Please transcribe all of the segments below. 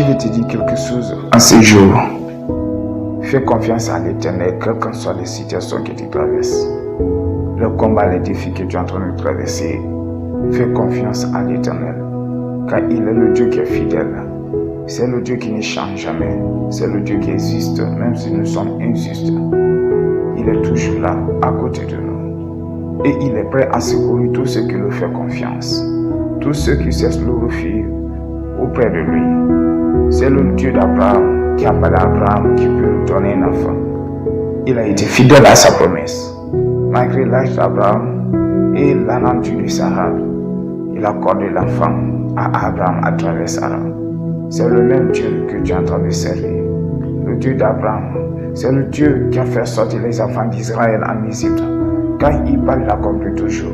je vais te dire quelque chose en ce jour. Fais confiance à l'Éternel, quelles que soient les situations que tu traverses. Le combat, les défis que tu es en train de traverser. Fais confiance à l'Éternel, car il est le Dieu qui est fidèle. C'est le Dieu qui ne change jamais. C'est le Dieu qui existe, même si nous sommes injustes. Il est toujours là, à côté de nous. Et il est prêt à secourir tous ceux qui lui font confiance. Tous ceux qui cessent le refuge auprès de lui. C'est le Dieu d'Abraham qui a parlé à Abraham qui peut lui donner un enfant. Il a été fidèle à sa promesse. Malgré l'âge d'Abraham et la nature de Sarah, il a accordé l'enfant à Abraham à travers Sarah. C'est le même Dieu que tu es en train de servir. Le Dieu d'Abraham. C'est le Dieu qui a fait sortir les enfants d'Israël en Égypte. Quand il parle, il accomplit toujours.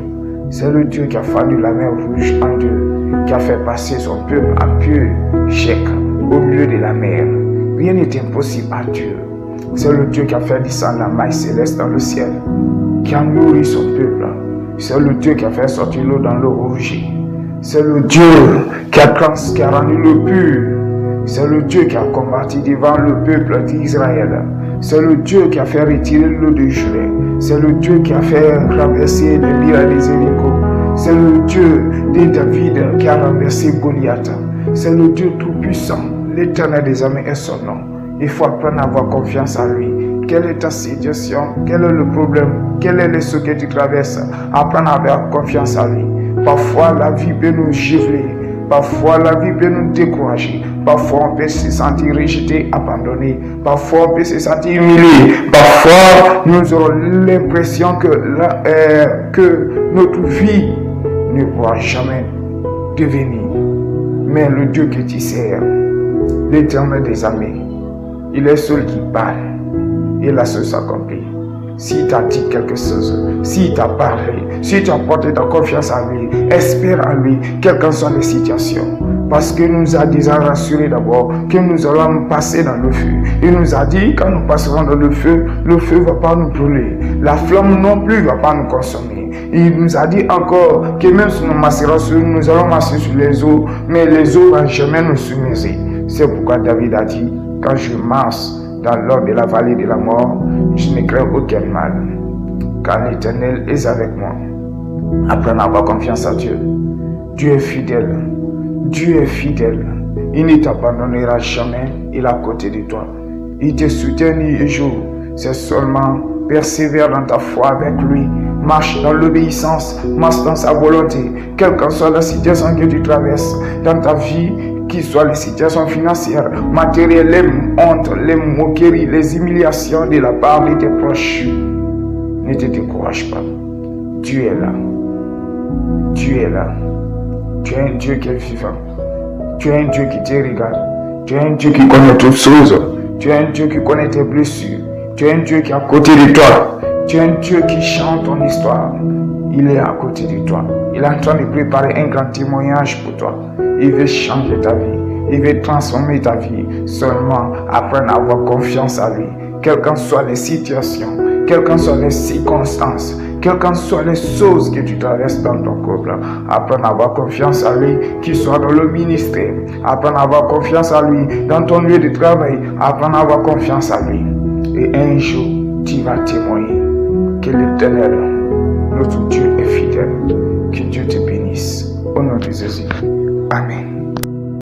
C'est le Dieu qui a fallu la mer rouge en deux, qui a fait passer son peuple en pieux chèque au milieu de la mer. Rien n'est impossible à Dieu. C'est le Dieu qui a fait descendre la maille céleste dans le ciel, qui a nourri son peuple. C'est le Dieu qui a fait sortir l'eau dans l'eau rouge. C'est le Dieu qui a rendu l'eau pure. C'est le Dieu qui a combattu devant le peuple d'Israël. C'est le Dieu qui a fait retirer l'eau de Judée. C'est le Dieu qui a fait renverser les murs des Jéricho. C'est le Dieu de David qui a renversé Goliath. C'est le Dieu tout-puissant. L'Éternel des armées est son nom. Il faut apprendre à avoir confiance en lui. Quelle est ta situation? Quel est le problème? Quel est ce que tu traverses? Apprendre à avoir confiance en lui. Parfois, la vie peut nous gifler. Parfois, la vie peut nous décourager. Parfois, on peut se sentir rejeté, abandonné. Parfois, on peut se sentir humilié. Parfois, nous aurons l'impression que notre vie ne pourra jamais devenir. Mais le Dieu que tu sers, l'Éternel des armées, il est seul qui parle. Et la chose s'accomplit. S'il t'a dit quelque chose, s'il t'a parlé, si tu as porté ta confiance en lui, espère en lui, quelles que soient les situations. Parce qu'il nous a déjà rassuré d'abord que nous allons passer dans le feu. Il nous a dit quand nous passerons dans le feu ne va pas nous brûler. La flamme non plus ne va pas nous consommer. Il nous a dit encore que même si nous marcherons sur nous allons marcher sur les eaux, mais les eaux ne vont jamais nous submerger. C'est pourquoi David a dit, quand je marche dans l'ordre de la vallée de la mort, je ne crains aucun mal, car l'Éternel est avec moi. Apprends à avoir confiance en Dieu. Dieu est fidèle. Dieu est fidèle. Il ne t'abandonnera jamais. Il est à côté de toi. Il te soutient nuit et jour. C'est seulement persévère dans ta foi avec lui. Marche dans l'obéissance. Marche dans sa volonté. Quelle que soit la situation que tu traverses dans ta vie, qu'il soit les situations financières, matérielles, les hontes, les moqueries, les humiliations de la part de tes proches, ne te décourage pas. Dieu est là. Dieu est là. Tu es un Dieu qui est vivant. Tu es un Dieu qui te regarde. Tu es un Dieu qui connaît toutes choses. Tu es un Dieu qui connaît tes blessures. Tu es un Dieu qui est à côté de toi. Tu es un Dieu qui chante ton histoire. Il est à côté de toi. Il est en train de préparer un grand témoignage pour toi. Il veut changer ta vie. Il veut transformer ta vie. Seulement, apprendre à avoir confiance en lui. Quelles que soient les situations, quelles que soient les circonstances, quelles que soient les choses que tu traverses dans ton couple, apprendre à avoir confiance en lui, qu'il soit dans le ministère. Apprendre à avoir confiance en lui dans ton lieu de travail. Apprendre à avoir confiance en lui. Et un jour, tu vas témoigner que l'Éternel, notre Dieu, est fidèle. Que Dieu te bénisse. Au nom de Jésus. Amen.